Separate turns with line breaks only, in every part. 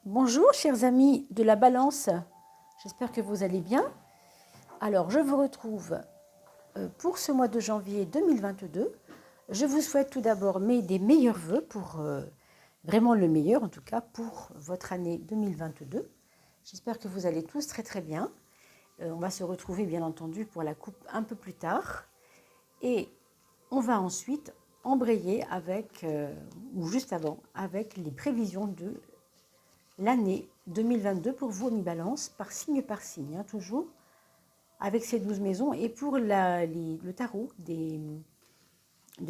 Bonjour chers amis de la Balance, j'espère que vous allez bien. Alors je vous retrouve pour ce mois de janvier 2022. Je vous souhaite tout d'abord des meilleurs vœux pour vraiment le meilleur en tout cas pour votre année 2022. J'espère que vous allez tous très très bien. On va se retrouver bien entendu pour la coupe un peu plus tard et on va ensuite embrayer avec, ou juste avant, avec les prévisions de l'année 2022 pour vous, mi-balance, par signe, toujours, avec ces 12 maisons. Et pour le tarot de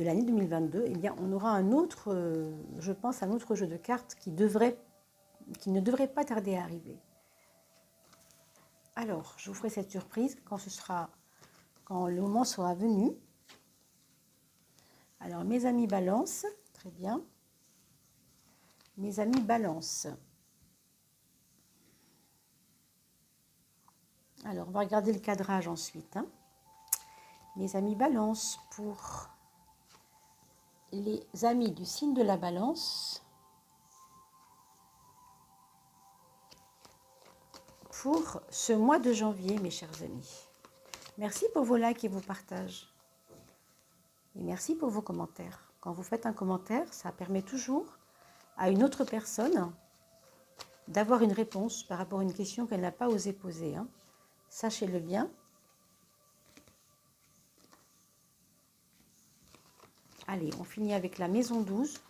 l'année 2022, eh bien, on aura un autre, je pense, un autre jeu de cartes qui ne devrait pas tarder à arriver. Alors, je vous ferai cette surprise quand le moment sera venu. Alors, mes amis Balance, très bien. Mes amis Balance. Alors, on va regarder le cadrage ensuite. Mes amis Balance, pour les amis du signe de la Balance, pour ce mois de janvier, mes chers amis. Merci pour vos likes et vos partages. Et merci pour vos commentaires. Quand vous faites un commentaire, ça permet toujours à une autre personne d'avoir une réponse par rapport à une question qu'elle n'a pas osé poser. Sachez-le bien. Allez, on finit avec la maison 12.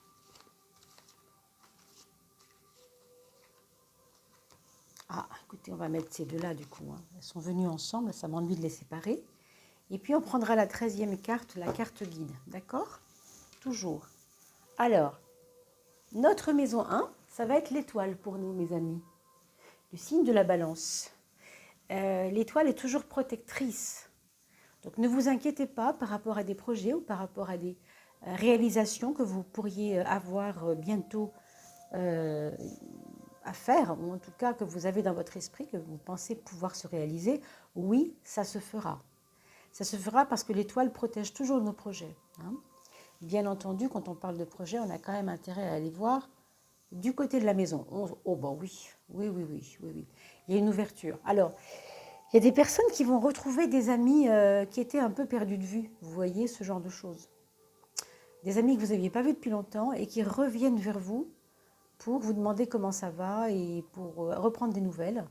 Ah, écoutez, on va mettre ces deux-là du coup. Elles sont venues ensemble, ça m'ennuie de les séparer. Et puis on prendra la 13e carte, la carte guide. D'accord? Toujours. Alors, notre maison 1, ça va être l'étoile pour nous, mes amis. Le signe de la Balance. L'étoile est toujours protectrice. Donc ne vous inquiétez pas par rapport à des projets ou par rapport à des réalisations que vous pourriez avoir bientôt à faire, ou en tout cas que vous avez dans votre esprit, que vous pensez pouvoir se réaliser. Oui, ça se fera. Ça se fera parce que l'étoile protège toujours nos projets. Bien entendu, quand on parle de projet, on a quand même intérêt à aller voir du côté de la maison. Oh ben oui. Il y a une ouverture. Alors, il y a des personnes qui vont retrouver des amis qui étaient un peu perdus de vue. Vous voyez ce genre de choses. Des amis que vous n'aviez pas vus depuis longtemps et qui reviennent vers vous pour vous demander comment ça va et pour reprendre des nouvelles.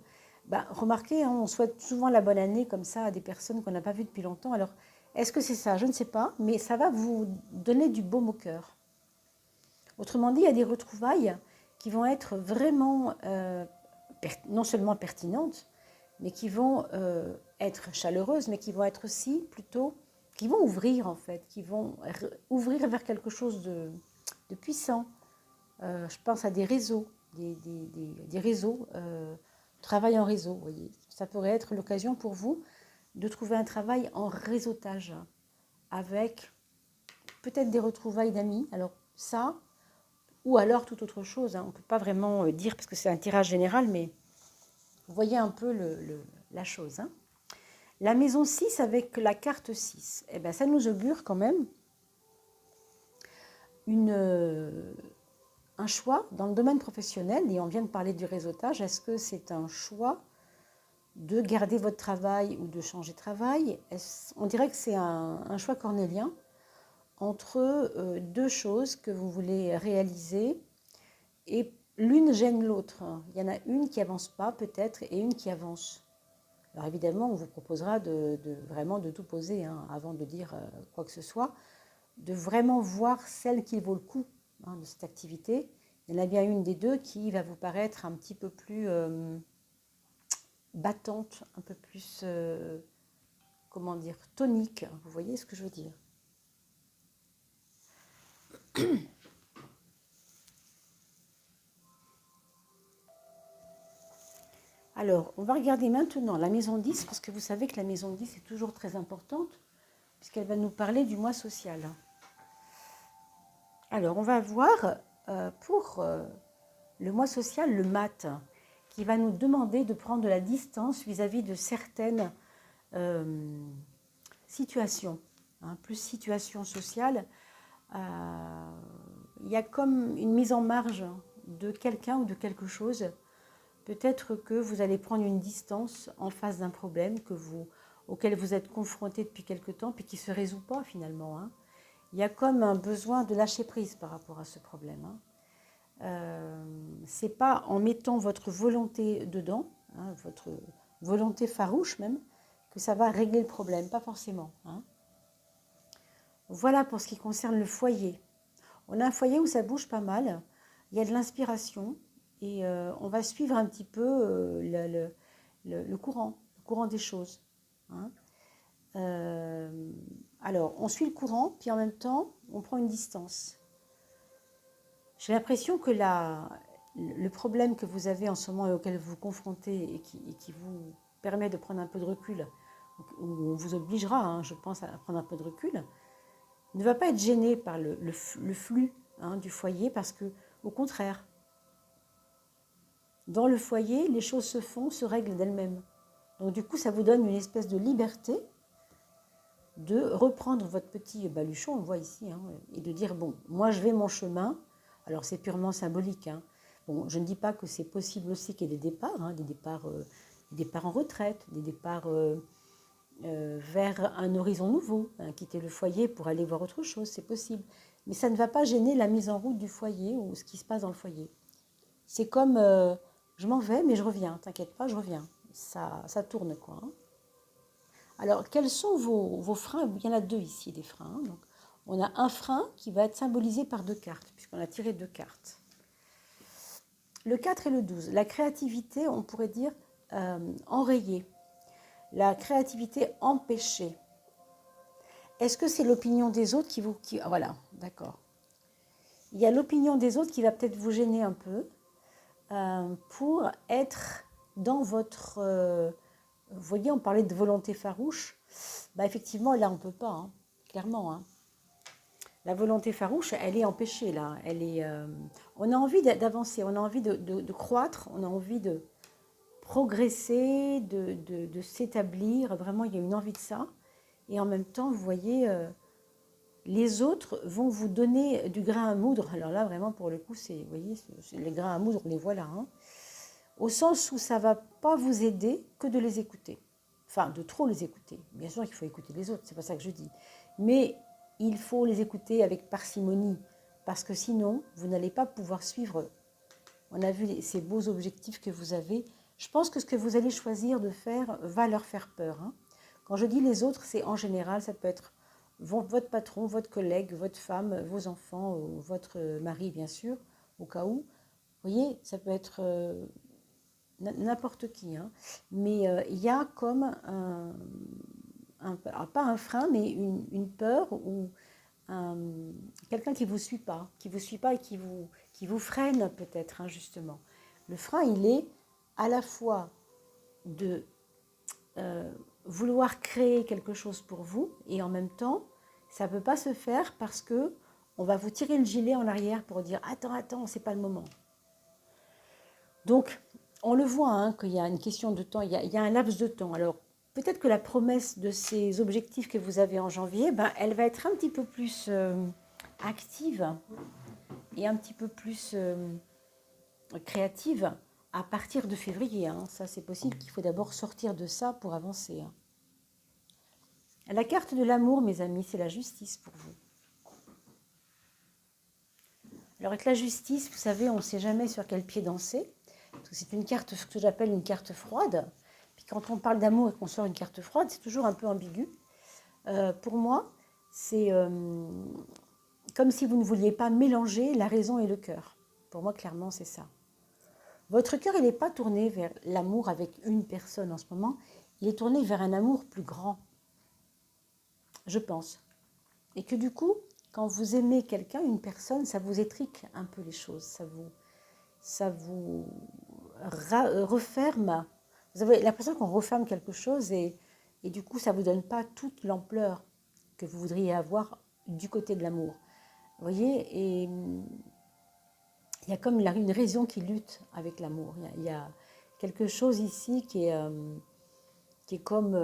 Remarquez, on souhaite souvent la bonne année comme ça à des personnes qu'on n'a pas vues depuis longtemps. Alors, est-ce que c'est ça? Je ne sais pas, mais ça va vous donner du baume au cœur. Autrement dit, il y a des retrouvailles qui vont être vraiment non seulement pertinentes, mais qui vont être chaleureuses, mais qui vont être aussi plutôt, qui vont ouvrir en fait, qui vont ouvrir vers quelque chose de puissant. Je pense à des réseaux, des réseaux, travail en réseau, vous voyez. Ça pourrait être l'occasion pour vous de trouver un travail en réseautage avec peut-être des retrouvailles d'amis. Alors ça, ou alors toute autre chose. On ne peut pas vraiment dire parce que c'est un tirage général, mais vous voyez un peu la chose. La maison 6 avec la carte 6, eh bien, ça nous augure quand même un choix dans le domaine professionnel. Et on vient de parler du réseautage. Est-ce que c'est un choix de garder votre travail ou de changer de travail? On dirait que c'est un choix cornélien entre deux choses que vous voulez réaliser et l'une gêne l'autre. Il y en a une qui avance pas peut-être et une qui avance. Alors évidemment, on vous proposera vraiment de tout poser avant de dire quoi que ce soit, de vraiment voir celle qui vaut le coup de cette activité. Il y en a bien une des deux qui va vous paraître un petit peu plus battante, un peu plus, comment dire, tonique. Vous voyez ce que je veux dire? Alors, on va regarder maintenant la maison 10, parce que vous savez que la maison 10 est toujours très importante, puisqu'elle va nous parler du mois social. Alors, on va voir pour le mois social, le mat, qui va nous demander de prendre de la distance vis-à-vis de certaines situations, plus situations sociales. Il y a comme une mise en marge de quelqu'un ou de quelque chose Peut-être que vous allez prendre une distance en face d'un problème auquel vous êtes confronté depuis quelque temps, puis qui ne se résout pas finalement, hein. Il y a comme un besoin de lâcher prise par rapport à ce problème, hein. C'est pas en mettant votre volonté dedans, hein, votre volonté farouche même, que ça va régler le problème, pas forcément, hein. Voilà pour ce qui concerne le foyer. On a un foyer où ça bouge pas mal, il y a de l'inspiration et on va suivre un petit peu le courant des choses, hein. Alors, on suit le courant, puis en même temps, on prend une distance. J'ai l'impression que le problème que vous avez en ce moment et auquel vous vous confrontez et qui vous permet de prendre un peu de recul, où on vous obligera, hein, je pense, à prendre un peu de recul, ne va pas être gêné par le flux, hein, du foyer parce que, au contraire, dans le foyer, les choses se font, se règlent d'elles-mêmes. Donc du coup, ça vous donne une espèce de liberté de reprendre votre petit baluchon, on le voit ici, hein, et de dire, bon, moi je vais mon chemin. Alors c'est purement symbolique, hein. Bon, je ne dis pas que c'est possible aussi qu'il y ait des départs, hein, des départs en retraite, des départs vers un horizon nouveau, hein, quitter le foyer pour aller voir autre chose, c'est possible. Mais ça ne va pas gêner la mise en route du foyer ou ce qui se passe dans le foyer. C'est comme, je m'en vais, mais je reviens, t'inquiète pas, je reviens. Ça tourne, quoi, hein. Alors, quels sont vos freins? Il y en a deux ici, des freins, hein. Donc, on a un frein qui va être symbolisé par deux cartes, puisqu'on a tiré deux cartes. Le 4 et le 12. La créativité, on pourrait dire enrayée. La créativité empêchée. Est-ce que c'est l'opinion des autres voilà, d'accord. Il y a l'opinion des autres qui va peut-être vous gêner un peu pour être dans votre... vous voyez, on parlait de volonté farouche. Bah, effectivement, là, on ne peut pas, hein, clairement, hein. La volonté farouche, elle est empêchée, là. On a envie d'avancer, on a envie de croître, on a envie de progresser, de s'établir. Vraiment, il y a une envie de ça. Et en même temps, vous voyez, les autres vont vous donner du grain à moudre. Alors là, vraiment, pour le coup, vous voyez, les grains à moudre, on les voit là, hein. Au sens où ça ne va pas vous aider que de les écouter. Enfin, de trop les écouter. Bien sûr qu'il faut écouter les autres, c'est pas ça que je dis. Mais il faut les écouter avec parcimonie, parce que sinon, vous n'allez pas pouvoir suivre. On a vu ces beaux objectifs que vous avez. Je pense que ce que vous allez choisir de faire va leur faire peur, hein. Quand je dis les autres, c'est en général, ça peut être votre patron, votre collègue, votre femme, vos enfants, votre mari, bien sûr, au cas où. Vous voyez, ça peut être n'importe qui, hein. Mais il y a comme pas un frein, mais une peur ou quelqu'un qui ne vous suit pas, et qui vous freine peut-être injustement. Le frein, il est à la fois de vouloir créer quelque chose pour vous et en même temps, ça ne peut pas se faire parce que on va vous tirer le gilet en arrière pour dire « Attends, c'est pas le moment ». Donc, on le voit, hein, qu'il y a une question de temps, il y a un laps de temps. Alors, peut-être que la promesse de ces objectifs que vous avez en janvier, ben, elle va être un petit peu plus active et un petit peu plus créative à partir de février, hein. Ça, c'est possible qu'il faut d'abord sortir de ça pour avancer, hein. La carte de l'amour, mes amis, c'est la justice pour vous. Alors, avec la justice, vous savez, on ne sait jamais sur quel pied danser. C'est une carte, ce que j'appelle une carte froide. Puis quand on parle d'amour et qu'on sort une carte froide, c'est toujours un peu ambigu. Pour moi, c'est comme si vous ne vouliez pas mélanger la raison et le cœur. Pour moi, clairement, c'est ça. Votre cœur, il n'est pas tourné vers l'amour avec une personne en ce moment. Il est tourné vers un amour plus grand, je pense. Et que du coup, quand vous aimez quelqu'un, une personne, ça vous étrique un peu les choses. Ça vous referme. Vous avez l'impression qu'on referme quelque chose et du coup, ça ne vous donne pas toute l'ampleur que vous voudriez avoir du côté de l'amour. Vous voyez, et il y a comme une raison qui lutte avec l'amour. Il y a quelque chose ici qui est comme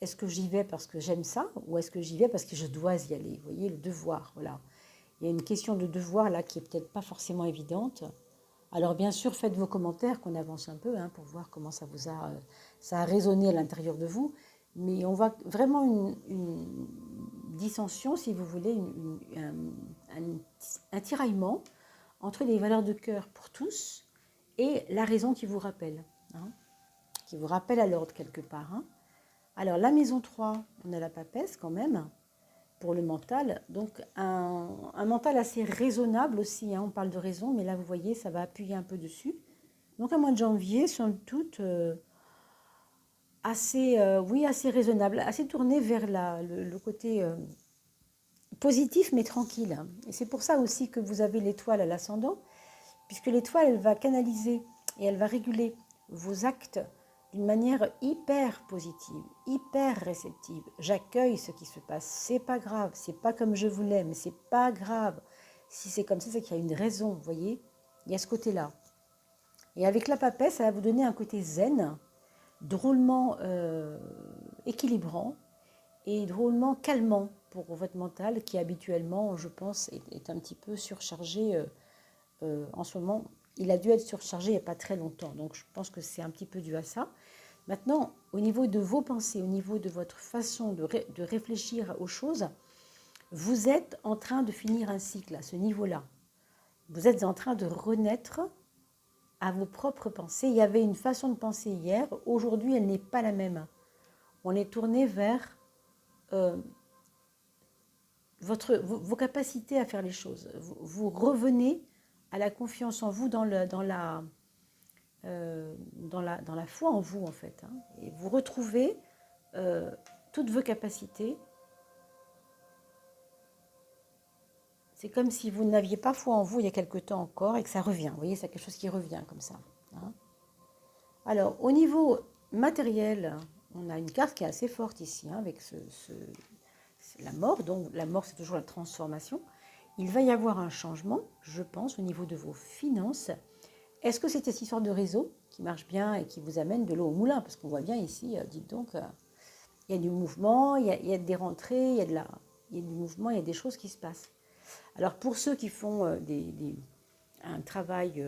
est-ce que j'y vais parce que j'aime ça ou est-ce que j'y vais parce que je dois y aller? Vous voyez, le devoir, voilà. Il y a une question de devoir là qui est peut-être pas forcément évidente. Alors bien sûr, faites vos commentaires, qu'on avance un peu pour voir comment ça a résonné à l'intérieur de vous. Mais on voit vraiment une dissension, si vous voulez, un tiraillement entre les valeurs de cœur pour tous et la raison qui vous rappelle, qui vous rappelle à l'ordre quelque part. Alors la maison 3, on a la papesse quand même, pour le mental. Donc un mental assez raisonnable aussi, on parle de raison, mais là vous voyez, ça va appuyer un peu dessus. Donc un mois de janvier, somme toute, assez raisonnable, assez tourné vers le côté positif mais tranquille. Et c'est pour ça aussi que vous avez l'étoile à l'ascendant, puisque l'étoile, elle va canaliser et elle va réguler vos actes d'une manière hyper positive, hyper réceptive. J'accueille ce qui se passe, c'est pas grave, c'est pas comme je voulais, mais c'est pas grave. Si c'est comme ça, c'est qu'il y a une raison, vous voyez. Il y a ce côté-là. Et avec la papesse, ça va vous donner un côté zen, drôlement équilibrant et drôlement calmant pour votre mental qui habituellement, je pense, est un petit peu surchargé en ce moment. Il a dû être surchargé il n'y a pas très longtemps, donc je pense que c'est un petit peu dû à ça. Maintenant, au niveau de vos pensées, au niveau de votre façon de réfléchir aux choses, vous êtes en train de finir un cycle à ce niveau-là. Vous êtes en train de renaître à vos propres pensées. Il y avait une façon de penser hier, aujourd'hui elle n'est pas la même. On est tourné vers vos capacités à faire les choses. Vous revenez à la confiance en vous dans la foi en vous en fait. Et vous retrouvez toutes vos capacités. C'est comme si vous n'aviez pas foi en vous il y a quelque temps encore et que ça revient. Vous voyez, c'est quelque chose qui revient comme ça. Alors, au niveau matériel, on a une carte qui est assez forte ici, avec la mort. Donc, la mort, c'est toujours la transformation. Il va y avoir un changement, je pense, au niveau de vos finances. Est-ce que c'est cette histoire de réseau qui marche bien et qui vous amène de l'eau au moulin? Parce qu'on voit bien ici, dites donc, il y a du mouvement, il y a des rentrées, il y a du mouvement, il y a des choses qui se passent. Alors pour ceux qui font un travail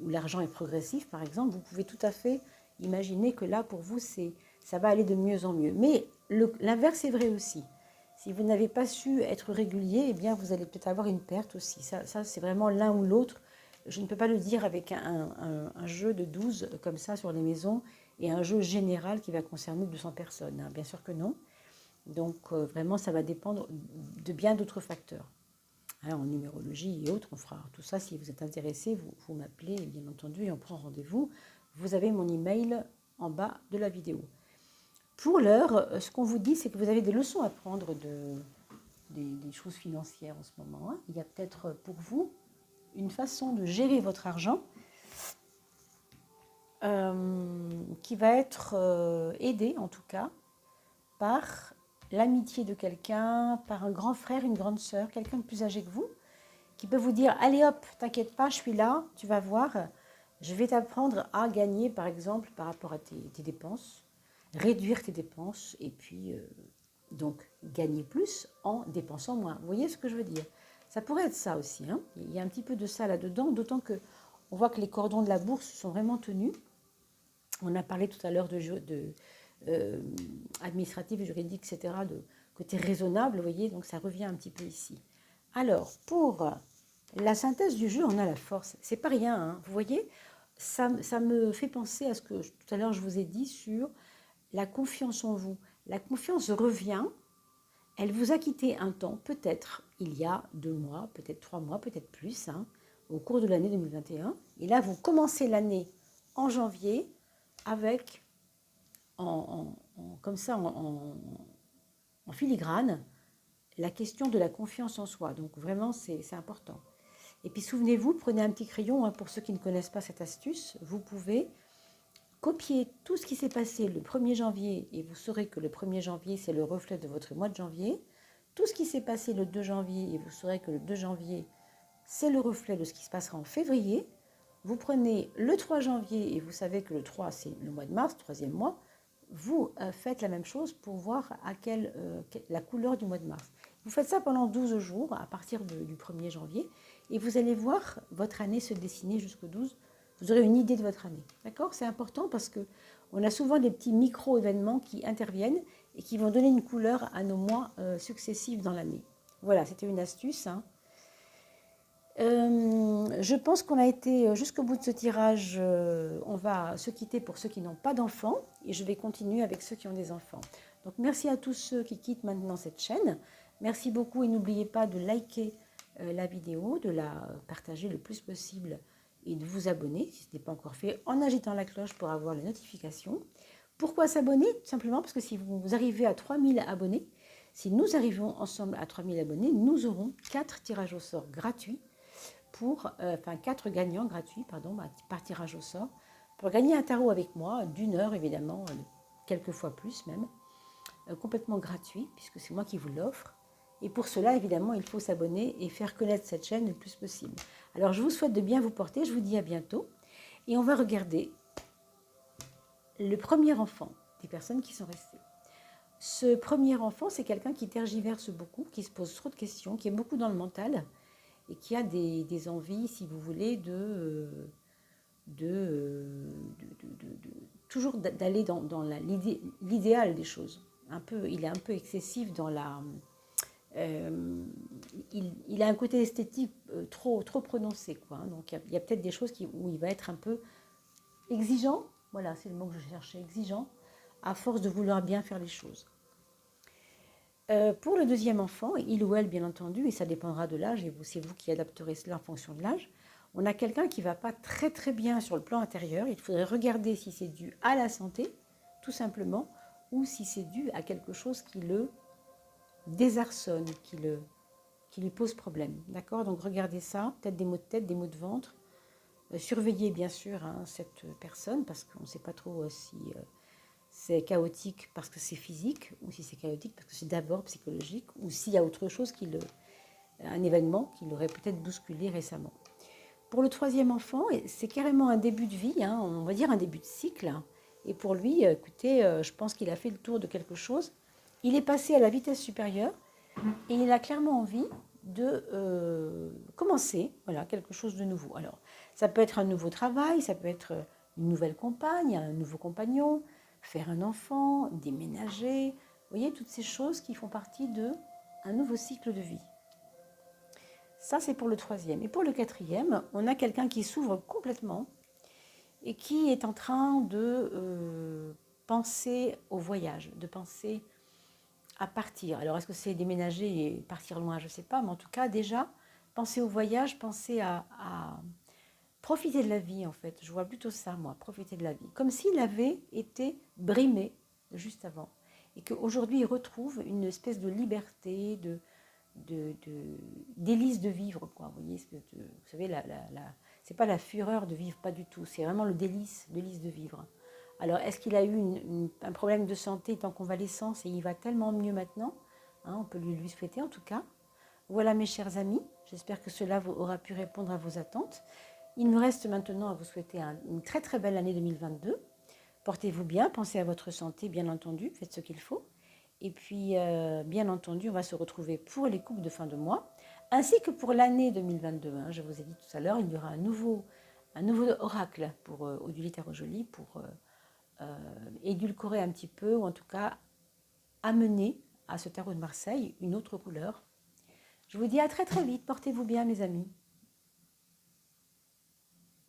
où l'argent est progressif, par exemple, vous pouvez tout à fait imaginer que là, pour vous, ça va aller de mieux en mieux. Mais l'inverse est vrai aussi. Si vous n'avez pas su être régulier, eh bien, vous allez peut-être avoir une perte aussi. Ça c'est vraiment l'un ou l'autre. Je ne peux pas le dire avec un jeu de 12 comme ça sur les maisons et un jeu général qui va concerner 200 personnes. Bien sûr que non. Donc vraiment, ça va dépendre de bien d'autres facteurs. En numérologie et autres, on fera tout ça. Si vous êtes intéressé, vous m'appelez, bien entendu, et on prend rendez-vous. Vous avez mon email en bas de la vidéo. Pour l'heure, ce qu'on vous dit, c'est que vous avez des leçons à prendre des choses financières en ce moment. Il y a peut-être pour vous une façon de gérer votre argent qui va être aidée, en tout cas, par l'amitié de quelqu'un, par un grand frère, une grande sœur, quelqu'un de plus âgé que vous, qui peut vous dire « Allez hop, t'inquiète pas, je suis là, tu vas voir, je vais t'apprendre à gagner, par exemple, par rapport à tes dépenses, réduire tes dépenses, et puis donc gagner plus en dépensant moins. » Vous voyez ce que je veux dire? Ça pourrait être ça aussi. Il y a un petit peu de ça là-dedans, d'autant que on voit que les cordons de la bourse sont vraiment tenus. On a parlé tout à l'heure de administratif, juridique, etc., de côté raisonnable, vous voyez, donc ça revient un petit peu ici. Alors, pour la synthèse du jeu, on a la force. C'est pas rien, vous voyez, ça me fait penser à ce que tout à l'heure je vous ai dit sur la confiance en vous. La confiance revient, elle vous a quitté un temps, peut-être il y a 2 mois, peut-être 3 mois, peut-être plus, au cours de l'année 2021. Et là, vous commencez l'année en janvier avec comme ça, en filigrane, la question de la confiance en soi. Donc vraiment, c'est important. Et puis souvenez-vous, prenez un petit crayon, pour ceux qui ne connaissent pas cette astuce, vous pouvez copier tout ce qui s'est passé le 1er janvier, et vous saurez que le 1er janvier, c'est le reflet de votre mois de janvier. Tout ce qui s'est passé le 2 janvier, et vous saurez que le 2 janvier, c'est le reflet de ce qui se passera en février. Vous prenez le 3 janvier, et vous savez que le 3, c'est le mois de mars, 3e mois. Vous faites la même chose pour voir la couleur du mois de mars. Vous faites ça pendant 12 jours à partir du 1er janvier et vous allez voir votre année se dessiner jusqu'au 12. Vous aurez une idée de votre année. D'accord? C'est important parce qu'on a souvent des petits micro-événements qui interviennent et qui vont donner une couleur à nos mois successifs dans l'année. Voilà, c'était une astuce. Hein. Je pense qu'on a été jusqu'au bout de ce tirage. On va se quitter pour ceux qui n'ont pas d'enfants et je vais continuer avec ceux qui ont des enfants. Donc merci à tous ceux qui quittent maintenant cette chaîne. Merci beaucoup et n'oubliez pas de liker la vidéo, de la partager le plus possible et de vous abonner si ce n'est pas encore fait en agitant la cloche pour avoir les notifications. Pourquoi s'abonner? Tout simplement parce que si vous arrivez à 3000 abonnés, si nous arrivons ensemble à 3000 abonnés, nous aurons 4 tirages au sort gratuits pour, 4 gagnants gratuits, pardon, par tirage au sort, pour gagner un tarot avec moi, d'1 heure évidemment, quelques fois plus même, complètement gratuit, puisque c'est moi qui vous l'offre. Et pour cela, évidemment, il faut s'abonner et faire connaître cette chaîne le plus possible. Alors, je vous souhaite de bien vous porter, je vous dis à bientôt. Et on va regarder le premier enfant des personnes qui sont restées. Ce premier enfant, c'est quelqu'un qui tergiverse beaucoup, qui se pose trop de questions, qui est beaucoup dans le mental, et qui a des envies, si vous voulez, toujours d'aller dans l'idéal des choses. Il est un peu excessif dans la... il a un côté esthétique trop prononcé, quoi. Donc il y a peut-être des choses où il va être un peu exigeant, voilà, c'est le mot que je cherchais, exigeant, à force de vouloir bien faire les choses. Pour le deuxième enfant, il ou elle, bien entendu, et ça dépendra de l'âge, et c'est vous qui adapterez cela en fonction de l'âge, on a quelqu'un qui ne va pas très bien sur le plan intérieur. Il faudrait regarder si c'est dû à la santé, tout simplement, ou si c'est dû à quelque chose qui le désarçonne, qui lui pose problème. D'accord? Donc regardez ça, peut-être des maux de tête, des maux de ventre. Surveillez bien sûr cette personne, parce qu'on ne sait pas trop si... c'est chaotique parce que c'est physique, ou si c'est chaotique parce que c'est d'abord psychologique, ou s'il y a autre chose, un événement qui l'aurait peut-être bousculé récemment. Pour le troisième enfant, c'est carrément un début de vie, on va dire un début de cycle. Et pour lui, écoutez, je pense qu'il a fait le tour de quelque chose. Il est passé à la vitesse supérieure et il a clairement envie de commencer quelque chose de nouveau. Alors, ça peut être un nouveau travail, ça peut être une nouvelle compagne, un nouveau compagnon, faire un enfant, déménager. Vous voyez, toutes ces choses qui font partie d'un nouveau cycle de vie. Ça, c'est pour le troisième. Et pour le quatrième, on a quelqu'un qui s'ouvre complètement et qui est en train de penser au voyage, de penser à partir. Alors, est-ce que c'est déménager et partir loin? Je ne sais pas, mais en tout cas, déjà, penser au voyage, penser à profiter de la vie, en fait. Je vois plutôt ça, moi, profiter de la vie. Comme s'il avait été brimé juste avant. Et qu'aujourd'hui, il retrouve une espèce de liberté, délice de vivre, quoi. Vous voyez, vous savez, c'est pas la fureur de vivre, pas du tout. C'est vraiment le délice de vivre. Alors, est-ce qu'il a eu un problème de santé, est en convalescence et il va tellement mieux maintenant, on peut lui souhaiter en tout cas. Voilà mes chers amis, j'espère que cela aura pu répondre à vos attentes. Il nous reste maintenant à vous souhaiter une très belle année 2022. Portez-vous bien, pensez à votre santé, bien entendu, faites ce qu'il faut. Et puis, bien entendu, on va se retrouver pour les coupes de fin de mois, ainsi que pour l'année 2022. Je vous ai dit tout à l'heure, il y aura un nouveau oracle pour Odile Tarot Jolie, pour édulcorer un petit peu, ou en tout cas amener à ce tarot de Marseille une autre couleur. Je vous dis à très vite, portez-vous bien mes amis.